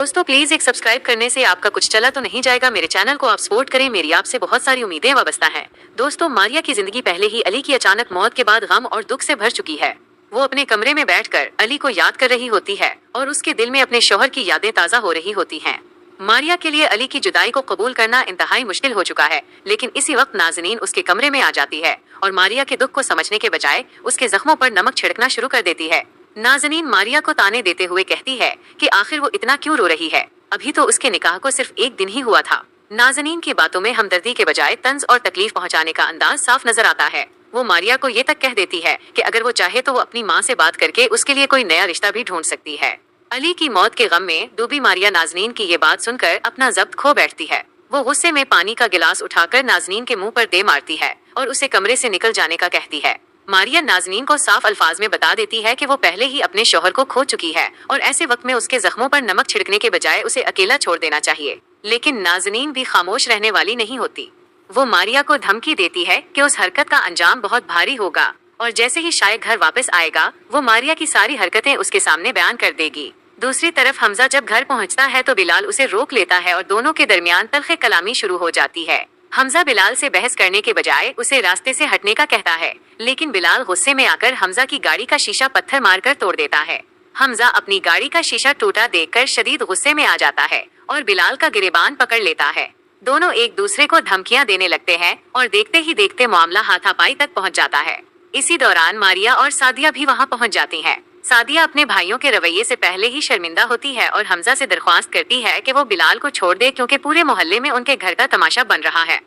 दोस्तों प्लीज एक सब्सक्राइब करने से आपका कुछ चला तो नहीं जाएगा। मेरे चैनल को आप सपोर्ट करें, मेरी आपसे बहुत सारी उम्मीदें वाबस्ता हैं। दोस्तों, मारिया की जिंदगी पहले ही अली की अचानक मौत के बाद गम और दुख से भर चुकी है। वो अपने कमरे में बैठकर अली को याद कर रही होती है और उसके दिल में अपने शौहर की यादें ताज़ा हो रही होती हैं। मारिया के लिए अली की जुदाई को कबूल करना इंतहाई मुश्किल हो चुका है, लेकिन इसी वक्त नाज़नीन उसके कमरे में आ जाती है और मारिया के दुख को समझने के बजाय उसके जख्मों पर नमक छिड़कना शुरू कर देती है। नाज़नीन मारिया को ताने देते हुए कहती है कि आखिर वो इतना क्यों रो रही है, अभी तो उसके निकाह को सिर्फ एक दिन ही हुआ था। नाज़नीन की बातों में हमदर्दी के बजाय तंज और तकलीफ पहुंचाने का अंदाज साफ नजर आता है। वो मारिया को ये तक कह देती है कि अगर वो चाहे तो वो अपनी माँ से बात करके उसके लिए कोई नया रिश्ता भी ढूंढ सकती है। अली की मौत के गम में डूबी मारिया नाज़नीन की ये बात सुनकर अपना ज़ब्त खो बैठती है। वो गुस्से में पानी का गिलास उठाकर नाज़नीन के मुंह पर दे मारती है और उसे कमरे से निकल जाने का कहती है। मारिया नाज़नीन को साफ अल्फाज में बता देती है कि वो पहले ही अपने शौहर को खो चुकी है और ऐसे वक्त में उसके जख्मों पर नमक छिड़कने के बजाय उसे अकेला छोड़ देना चाहिए। लेकिन नाज़नीन भी खामोश रहने वाली नहीं होती। वो मारिया को धमकी देती है कि उस हरकत का अंजाम बहुत भारी होगा और जैसे ही शायद घर वापस आएगा वो मारिया की सारी हरकतें उसके सामने बयान कर देगी। दूसरी तरफ हमजा जब घर पहुंचता है तो बिलाल उसे रोक लेता है और दोनों के दरमियान तल्खे कलामी शुरू हो जाती है। हमजा बिलाल से बहस करने के बजाय उसे रास्ते से हटने का कहता है, लेकिन बिलाल गुस्से में आकर हमजा की गाड़ी का शीशा पत्थर मारकर तोड़ देता है। हमजा अपनी गाड़ी का शीशा टूटा देखकर शदीद गुस्से में आ जाता है और बिलाल का गिरेबान पकड़ लेता है। दोनों एक दूसरे को धमकियां देने लगते हैं और देखते ही देखते मामला हाथापाई तक पहुंच जाता है। इसी दौरान मारिया और सादिया भी वहां पहुंच जाती हैं। सादिया अपने भाइयों के रवैये से पहले ही शर्मिंदा होती है और हमजा से दरख्वास्त करती है कि वो बिलाल को छोड़ दे, क्योंकि पूरे मोहल्ले में उनके घर का तमाशा बन रहा है।